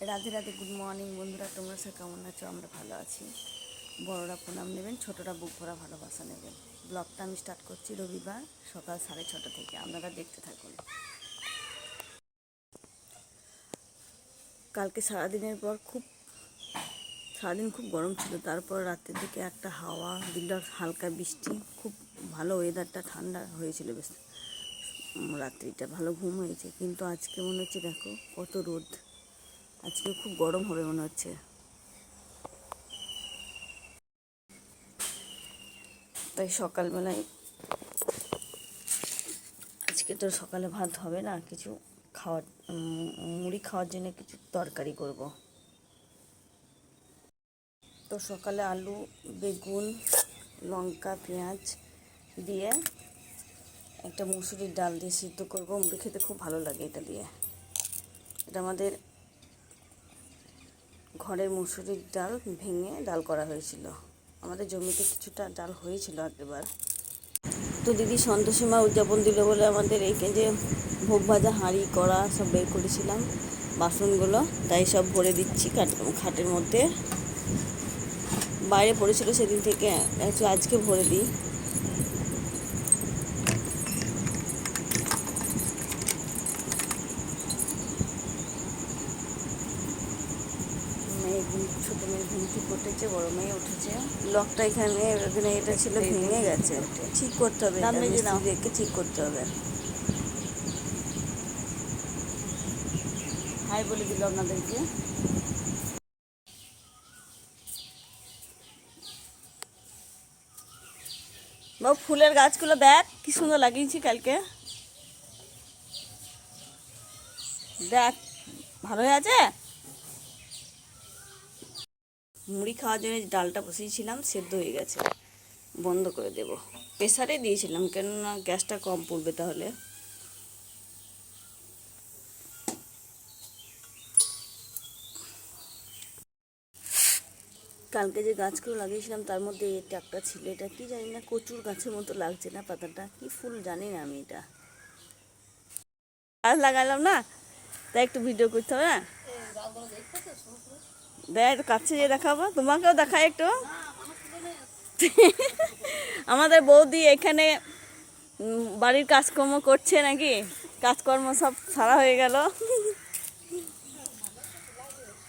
Radhe Radhe, good morning বন্ধুরা। তোমরা সে কেমন আছো? আমরা ভালো আছি। বড়রা প্রণাম নেবেন, ছোটরা বুক ভরা ভালোবাসা নেবেন। ব্লগটা আমি স্টার্ট করছি রবিবার সকাল 6:30 থেকে। আপনারা দেখতে থাকুন। কালকে সারাদিনের পর সারাদিন খুব গরম ছিল, তারপর রাতের দিকে একটা হাওয়া দিল, হালকা বৃষ্টি, খুব ভালো ওয়েদারটা, ঠান্ডা হয়েছিল বেশ। রাত্রিটা ভালো ঘুম হয়েছে, কিন্তু আজকে মনে হচ্ছে দেখো কত রোদ। আজকে খুব গরম হবে মনে হচ্ছে। তাই সকালবেলায় আজকে তো সকালে ভাত হবে না, কিছু খাওয়ার মুড়ি খাওয়ার জন্য কিছু তরকারি করব। তো সকালে আলু, বেগুন, লঙ্কা, পেঁয়াজ দিয়ে একটা মুসুরির ডাল দিয়ে সিদ্ধ করব। মুড়ি খেতে খুব ভালো লাগে এটা দিয়ে। এটা আমাদের ঘরের মুসুরির ডাল ভেঙে ডাল করা হয়েছিল। আমাদের জমিতে কিছুটা ডাল হয়েছিল আগেরবার। তো দিদি সন্তোষীমা উদযাপন দিল বলে আমাদের এই যে ভোগ ভাজা হাঁড়ি কড়া সব বের করেছিলাম, বাসনগুলো, তাই সব ভরে দিচ্ছি খাটের মধ্যে। বাইরে পড়েছিল সেদিন থেকে, আজকে ভরে দিই। ছোটো মেয়ে ঘুম ঠিক করতেছে, বড় মেয়ে উঠেছে। লকটা এখানে এটা ছিল, ভেঙে গেছে, ঠিক করতে হবে, মিস্ত্রিকে ঠিক করতে হবে। হাই বলে দিল আপনাদেরকে। বাবু ফুলের গাছগুলো দেখ কি সুন্দর লাগিয়েছি কালকে, দেখ ভালো হয়ে আছে। মুড়ি খাওয়ার জন্য ডালটা বসিয়েছিলাম, সেদ্ধ হয়ে গেছে, বন্ধ করে দেব। প্রেসারে দিয়েছিলাম, কেননা গ্যাসটা কম পড়বে তাহলে। কালকে যে গাছগুলো লাগিয়েছিলাম তার মধ্যে এটা একটা ছিল, এটা কি জানি না, কচুর গাছের মতো লাগছে না পাতাটা, কি ফুল জানি না আমি। এটা গাছ লাগালাম না, তাই একটু ভিডিও করতে হবে না। দেখ কাছে যে দেখাবো, তোমাকেও দেখাই একটু। আমাদের বৌদি এখানে বাড়ির কাজকর্ম করছে নাকি, কাজকর্ম সব সারা হয়ে গেল।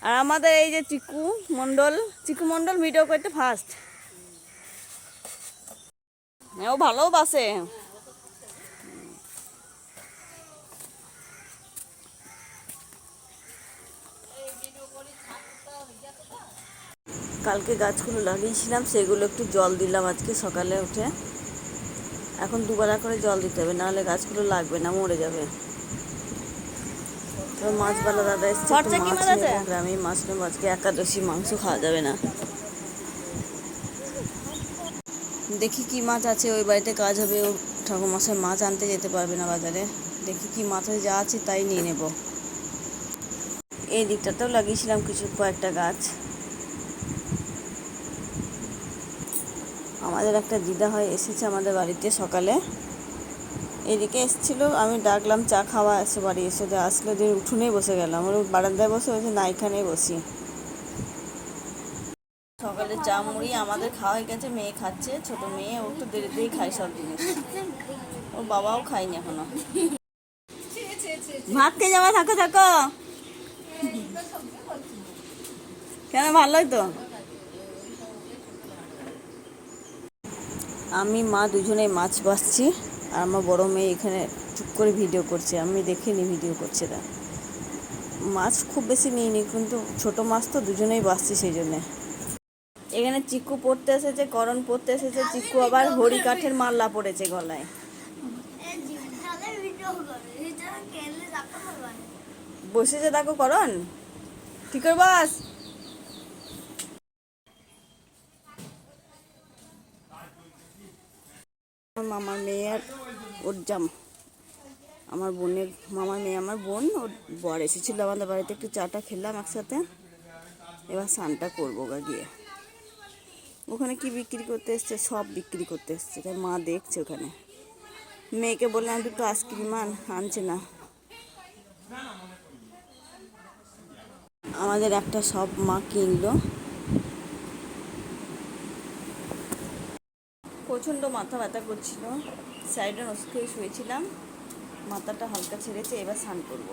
আর আমাদের এই যে চিকু মণ্ডল ভিডিও করতে ফার্স্ট, ও ভালোবাসে। কালকে গাছগুলো লাগিয়েছিলাম, সেগুলো একটু জল দিলাম আজকে সকালে উঠে। এখন দুবেলা করে জল দিতে হবে, নাহলে গাছগুলো লাগবে না, মরে যাবে। মাছবালা দাদা এসছে, গ্রামে মাছ নেবো আজকে, একাদশী, মাংস খাওয়া যাবে না। দেখি কি মাছ আছে, ওই বাড়িতে কাজ হবে, ও ঠাকুরমশাই মাছ আনতে যেতে পারবে না বাজারে। দেখি কি মাছ যা আছে তাই নিয়ে নেব। এই দিকটাতেও লাগিয়েছিলাম কয়েকটা গাছ। আমাদের একটা দিদা হয় এসেছে আমাদের বাড়িতে সকালে, এদিকে এসেছিলো, আমি ডাকলাম চা খাওয়া, এসে বাড়ি এসে আসলো, দিয়ে উঠোনেই বসে গেলাম। ওর বারান্দায় বসে বলছে না এখানেই বসি। সকালে চা মুড়ি আমাদের খাওয়া হয়ে গেছে, মেয়ে খাচ্ছে, ছোট মেয়ে, ও একটু দেরিতেই খায় সব জিনিস, ওর বাবাও খায়নি এখনো। ভাত খেয়ে যাওয়া, থাকো থাকো, কেন ভালোই তো। আমি মা দুজনেই মাছ বাছছি, আর আমার বড় মেয়ে এখানে চুপ করে ভিডিও করছে, আমি দেখিনি ভিডিও করছে। না মাছ খুব বেশি নিইনি, কিন্তু ছোট মাছ তো দুজনেই বাছছি, সেই জন্যে। এখানে চিকু পড়তে এসেছে, করণ পড়তে এসেছে, চিকু আবার হরি কাঠের মাল্লা পড়েছে গলায়। বসেছে দেখো করণ, ঠিক করে বাস। মামার মেয়ে আর ওর আমার বোনের মামার মেয়ে, আমার বোন, ওর বর এসেছিল আমাদের বাড়িতে, একটু চাটা খেলাম একসাথে। এবার স্নানটা করবো গিয়ে। ওখানে কি বিক্রি করতে এসছে, সব বিক্রি করতে এসছে, তাই মা দেখছে ওখানে। মেয়েকে বললাম দুটো আইসক্রিম আনছে না। আমাদের একটা সব মা কিনলো। প্রচণ্ড মাথা ব্যথা করছিল, সাইডে নস্কে শুয়েছিলাম, মাথাটা হালকা ছেড়েছে, এবার স্নান করবো।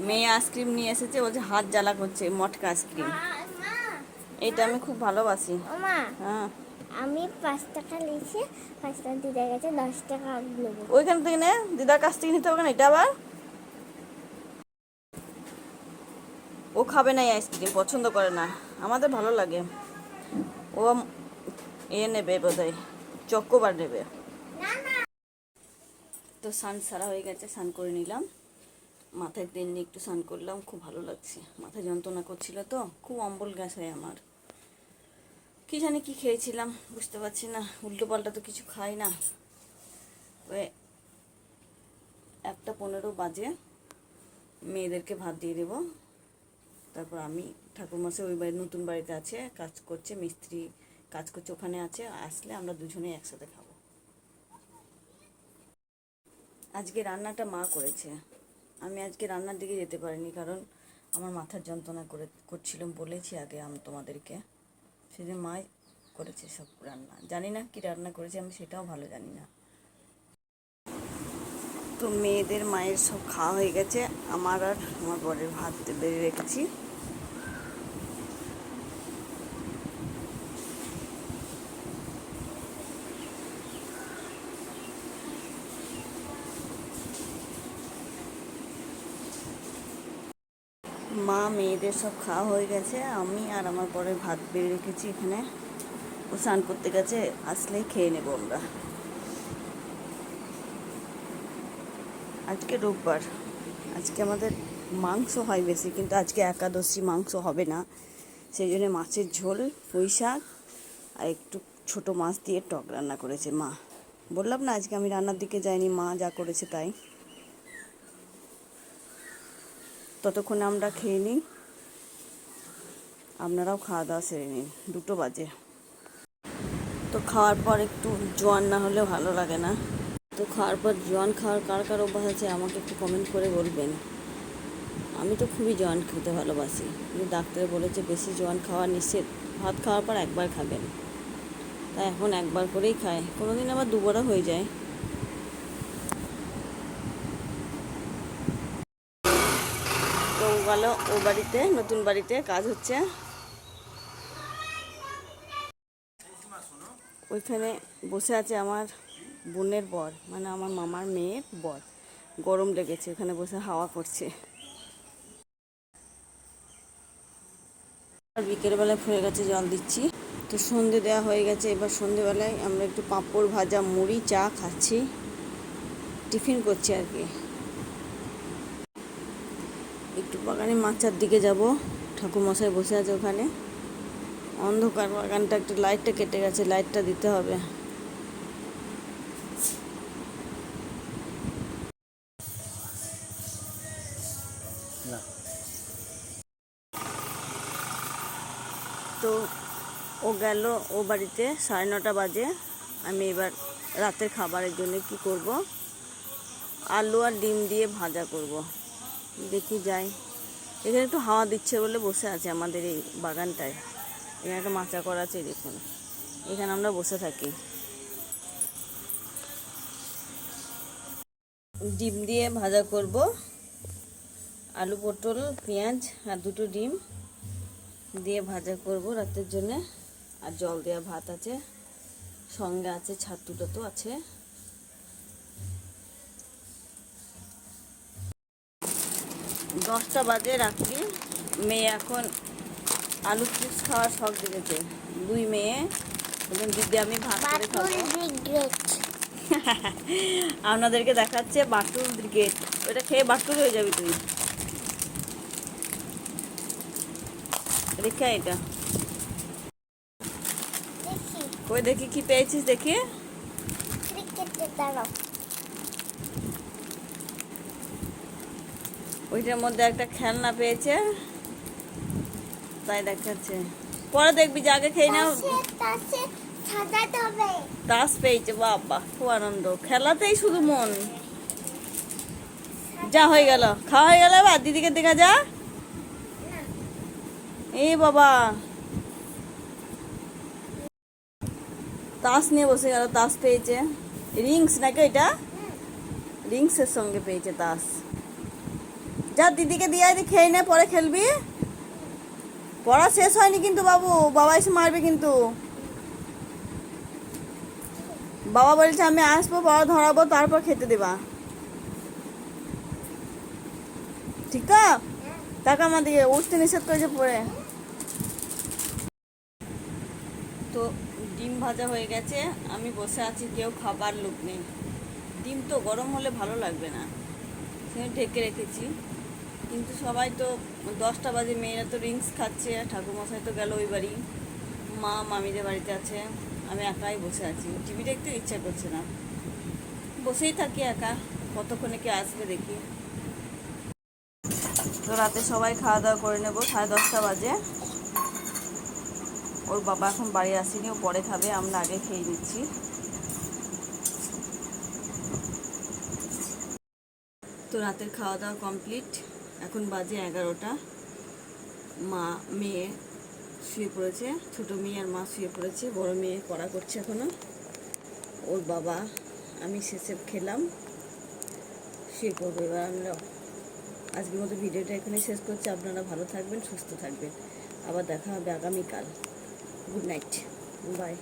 মেয়ে আইসক্রিম নিয়ে এসেছে, বলছে হাত জ্বালা করছে, মটকা আইসক্রিম। এইটা আমি খুব ভালোবাসি। হ্যাঁ, আমি 5 টাকা নিয়েছি, 5 টাকা দিদার কাছে 10 টাকা নেবো। ওইখান থেকে নে, দিদার কাছ থেকে নিতে হবে না। এটা আবার ও খাবে না, এই আইসক্রিম পছন্দ করে না, আমাদের ভালো লাগে। ও নেবে বোধহয়, চকোবার নেবে। তো স্নান সারা হয়ে গেছে, স্নান করে নিলাম, মাথায় তেল নিয়ে একটু স্নান করলাম, খুব ভালো লাগছে। মাথা যন্ত্রণা করছিল তো, খুব অম্বল গ্যাস হয় আমার। কি জানি কি খেয়েছিলাম বুঝতে পারছি না, উল্টো পাল্টা তো কিছু খাই না। ওই 1:15 বাজে মেয়েদেরকে ভাত দিয়ে দেবো, তারপর আমি, ঠাকুরমশাই ওই বাড়ি নতুন বাড়িতে আছে, কাজ করছে, মিস্ত্রি কাজ করছে, ওখানে আছে, আসলে আমরা দুজনেই একসাথে খাবো। আজকে রান্নাটা মা করেছে, আমি আজকে রান্নার দিকে যেতে পারিনি, কারণ আমার মাথার যন্ত্রণা করছিলাম, বলেছি আগে আমি তোমাদেরকে। সেজন্য মা করেছে সব রান্না, জানি না কি রান্না করেছে, আমি সেটাও ভালো জানি না। তো মেয়েদের মায়ের সব খাওয়া হয়ে গেছে, আমার আর আমার বরের ভাত বেড়ে রেখেছি। মা মেয়েদের সব খাওয়া হয়ে গেছে, আমি আর আমার বরের ভাত বেড়ে রেখেছি এখানে। ও স্নান করতে গেছে, আসলেই খেয়ে নেবো আমরা। আজকে রোববার, আজকে আমাদের মাংস হয় বেশি, কিন্তু আজকে একাদশী, মাংস হবে না। সেই জন্য মাছের ঝোল, পুঁই শাক আর একটু ছোটো মাছ দিয়ে টক রান্না করেছে মা। বললাম না আজকে আমি রান্নার দিকে যাইনি, মা যা করেছে তাই। ততক্ষণে আমরা খেয়ে নিই, আপনারাও খাওয়া দাওয়া সেরে নিন, 2টো বাজে। তো খাওয়ার পর একটু জোয়ান না হলে ভালো লাগে না। তো খাওয়ার পর জোয়ান খাওয়ার কার কার অভ্যাস আছে আমাকে একটু কমেন্ট করে বলবেন। আমি তো খুবই জোয়ান খেতে ভালোবাসি, কিন্তু ডাক্তার বলেছে বেশি জোয়ান খাওয়া নিষেধ, ভাত খাওয়ার পর একবার খাবেন। তাই এখন একবার করেই খায়, কোনো দিন আবার দুবারও হয়ে যায়। তো গেল ও বাড়িতে, নতুন বাড়িতে কাজ হচ্ছে, ওইখানে বসে আছে আমার বোনের বর, মানে আমার মামার মেয়ের বর। গরম লেগেছে, ওখানে বসে হাওয়া করছে। আর বিকেলবেলায় ফুলের গাছে জল দিচ্ছি। তো সন্ধে দেওয়া হয়ে গেছে, এবার সন্ধেবেলায় আমরা একটু পাঁপড় ভাজা, মুড়ি, চা খাচ্ছি, টিফিন করছি আর কি। একটু বাগানে মাচার দিকে যাব, ঠাকুরমশাই বসে আছে ওখানে। অন্ধকার বাগানটা, একটু লাইটটা কেটে গেছে, লাইটটা দিতে হবে। তো ও গেল ও বাড়িতে, 9:30 বাজে। আমি এবার রাতের খাবারের জন্য কি করব, আলু আর ডিম দিয়ে ভাজা করব, দেখি যাই। এখানে একটু হাওয়া দিচ্ছে বলে বসে আছে আমাদের এই বাগানটায়। এখানে একটা মাচা করা আছে, দেখুন, এখানে আমরা বসে থাকি। ডিম দিয়ে ভাজা করব, আলু, পটল, পেঁয়াজ আর 2টো ডিম দিয়ে ভাজা করব রাতের জন্য। আর জল দেওয়া ভাত আছে, সঙ্গে আছে ছাতুটা তো আছে। 10টা বাজে রাত্রি। মেয়ে এখন আলু চিপস খাওয়ার শখ দেখেছে, 2 মেয়ে বললেন দিদি আমি ভাত করে খাবো। আপনাদেরকে দেখাচ্ছে বাটুল ব্রিগেড, ওটা খেয়ে বাটুল হয়ে যাবি তুই। রেখা এটা কই দেখি কি পেয়েছিস, দেখি। ওইটার মধ্যে একটা খেলনা পেয়েছে, তাই দেখাচ্ছে। পরে দেখবি যে, আগে খেয়ে নাও। তাস পেয়েছে, বাবা খুব আনন্দ, খেলাতেই শুধু মন। যা হয়ে গেল, খাওয়া হয়ে গেল, এবার দিদিকে দেখা যা। এ বাবা, তাস নিয়ে বসে গেল। তাস পেয়েছে, রিংস নাকি এটা, রিংসের সঙ্গে পেয়েছে তাস। যা দিদিকে দিয়ে আয়, খেয়ে নে, পরে খেলবি। পড়া শেষ হয়নি কিন্তু বাবু, বাবা এসে মারবে কিন্তু। বাবা বলছে আমি আসবো, পড়া ধরাবো, তারপর খেতে দেবা, ঠিক আছে? টাকা আমার দিকে উঠতে নিষেধ করেছে পরে। তো ডিম ভাজা হয়ে গেছে, আমি বসে আছি, কেউ খাবার লোক নেই। ডিম তো গরম হলে ভালো লাগবে না, সেটা ঢেকে রেখেছি। কিন্তু সবাই তো 10টা বাজে, মেয়েরা তো রিংস খাচ্ছে, ঠাকুরমশাই তো গেল ওই বাড়ি, মা মামিদের বাড়িতে আছে, আমি একাই বসে আছি। টিভি দেখতে ইচ্ছা করছে না, বসেই থাকি একা, কতক্ষণে কে আসবে দেখি। তো রাতে সবাই খাওয়া দাওয়া করে নেবো, 10:30 বাজে। ওর বাবা এখন বাড়ি আসেনি, ও পরে খাবে, আমরা আগে খেয়ে নিচ্ছি। তো রাতের খাওয়া দাওয়া কমপ্লিট, এখন বাজে 11টা। মা মেয়ে শুয়ে পড়েছে, ছোটো মেয়ে আর মা শুয়ে পড়েছে, বড় মেয়ে পড়া করছে এখনো। ওর বাবা, আমি শেষে খেলাম, শুয়ে পড়বো এবার আমরা। আজকের মতো ভিডিওটা এখানে শেষ করছি। আপনারা ভালো থাকবেন, সুস্থ থাকবেন, আবার দেখা হবে আগামীকাল। Good night, by.